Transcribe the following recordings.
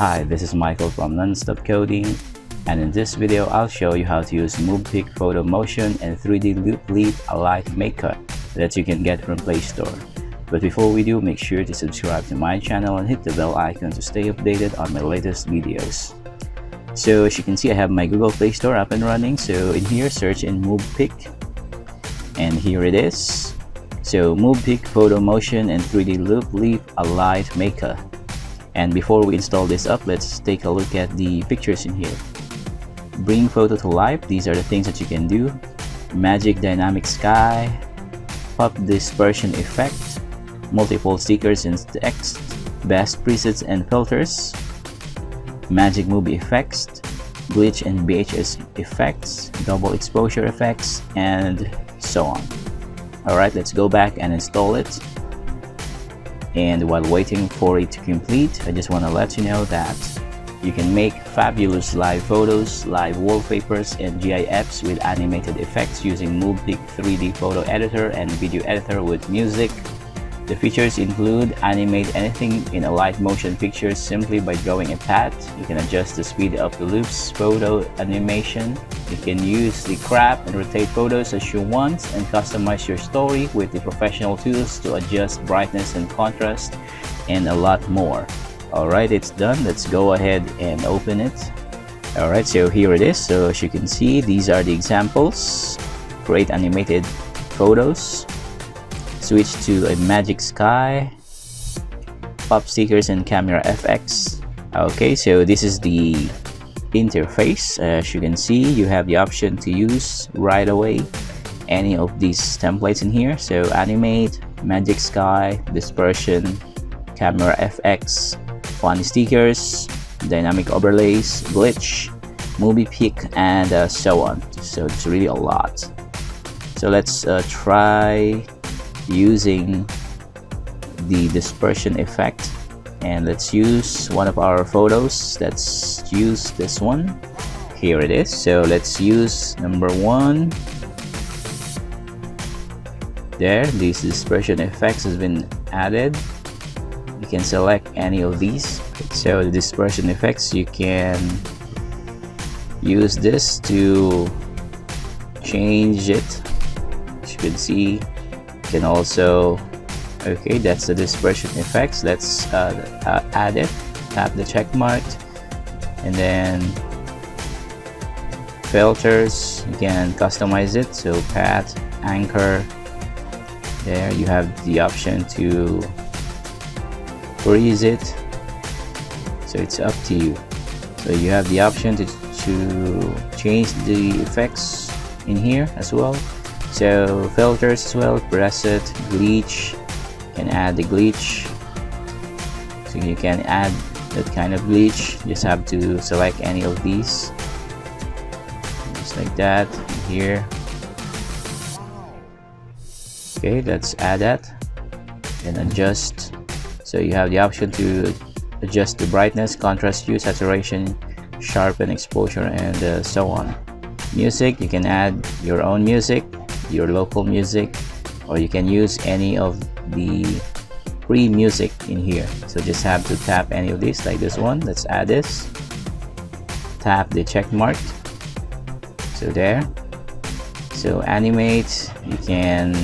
Hi, this is Michael from Nonstop Coding, and in this video I'll show you how to use Movepic Photo Motion and 3D Loop Leap Alight Maker that you can get from Play Store. But before we do, make sure to subscribe to my channel and hit the bell icon to stay updated on my latest videos. So as you can see, I have my Google Play Store up and running. So in here, search in Movepic, and here it is. So Movepic Photo Motion and 3D Loop Leap Alight Maker. And before we install this up, let's take a look at the pictures in here. Bring photo to life. These are the things that you can do. Magic dynamic sky, pop dispersion effect, multiple stickers and text, best presets and filters, magic movie effects, glitch and VHS effects, double exposure effects, and so on. Alright, let's go back and install it. And while waiting for it to complete, I just want to let you know that you can make fabulous live photos, live wallpapers, and GIFs with animated effects using Movepic 3D photo editor and video editor with music. The features include animate anything in Alight motion pictures simply by drawing a path. You can adjust the speed of the loops, photo animation. You can use the crop and rotate photos as you want, and customize your story with the professional tools to adjust brightness and contrast, and a lot more. Alright, it's done. Let's go ahead and open it. Alright, so here it is. So as you can see, these are the examples. Create animated photos. Switch to a magic sky, pop stickers and camera FX. Okay, so this is the interface. As you can see, you have the option to use right away any of these templates in here. So animate, magic sky, dispersion, camera FX, funny stickers, dynamic overlays, glitch, Movepic, and so on. So it's really a lot. So let's try using the dispersion effect, and let's use one of our photos. Let's use this one. Here it is. So let's use number 1. There, this dispersion effects has been added. You can select any of these. So the dispersion effects, you can use this to change it. As you can see, can also, okay, that's the dispersion effects. Let's add it. Tap the check mark, and then filters, you can customize it. So path, anchor, there you have the option to freeze it. So it's up to you. So you have the option to change the effects in here as well. So filters as well, preset, glitch, you can add the glitch. So you can add that kind of glitch. You just have to select any of these, just like that here. Okay, let's add that and adjust. So you have the option to adjust the brightness, contrast hue, saturation, sharpen, exposure, and so on. Music, you can add your own music, your local music, or you can use any of the free music in here. So just have to tap any of these, like this one. Let's add this. Tap the check mark. So there. So animate, you can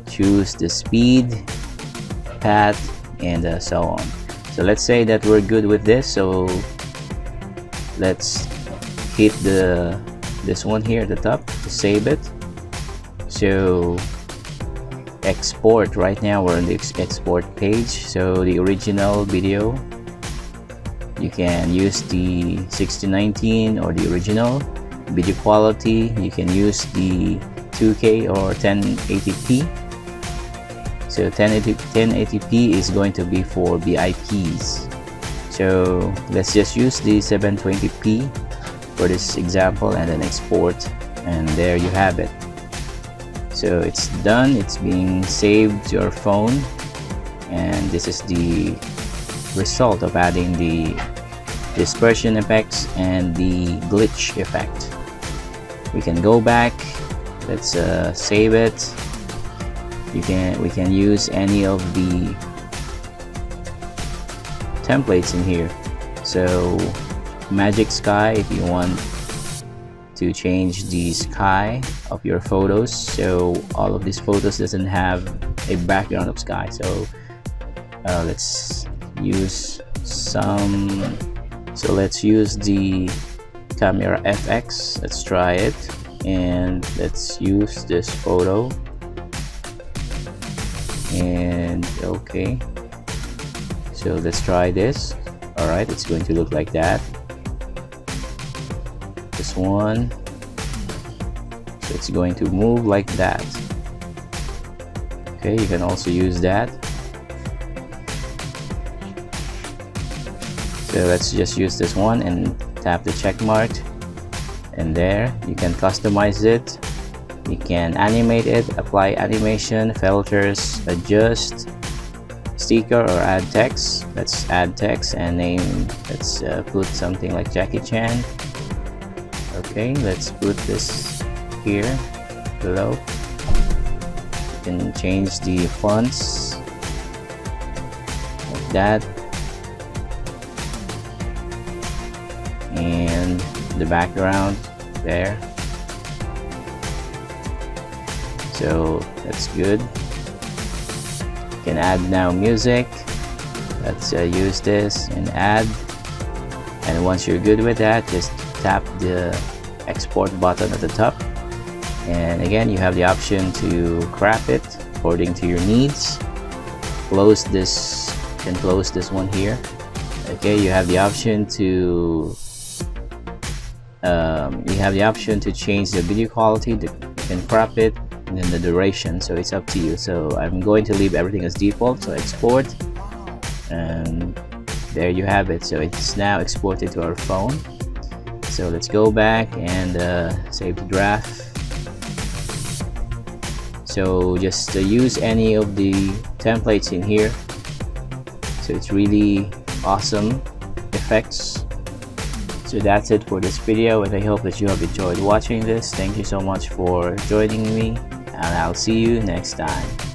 choose the speed, path, and so on. So let's say that we're good with this. So let's hit this one here at the top to save it. So export, right now we're on the export page. So the original video, you can use the 1619 or the original video quality. You can use the 2K or 1080p. So 1080p is going to be for VIPs. So let's just use the 720p for this example, and then export, and there you have it. So it's done. It's being saved to your phone, and this is the result of adding the dispersion effects and the glitch effect. We can go back. Let's save it. We can use any of the templates in here. So magic sky, if you want to change the sky of your photos, so all of these photos doesn't have a background of sky. So let's use let's use the camera FX. Let's try it, and let's use this photo. And okay, so let's try this. All right, it's going to look like that. This one, so it's going to move like that. Okay, you can also use that. So let's just use this one and tap the check mark, and there you can customize it. You can animate it, apply animation, filters, adjust, sticker, or add text. Let's add text and name. Let's put something like Jackie Chan. Okay, let's put this here below. You can change the fonts like that, and the background there. So that's good. You can add now music. Let's use this and add. And once you're good with that, just tap the export button at the top. And again, you have the option to crop it according to your needs. Close this. You can close this one here. Okay, you have the option to change the video quality. You can crop it, and then the duration, so it's up to you. So I'm going to leave everything as default, so export, and there you have it. So it's now exported to our phone. So let's go back and save the draft. So just use any of the templates in here. So it's really awesome effects. So that's it for this video, and I hope that you have enjoyed watching this. Thank you so much for joining me, and I'll see you next time.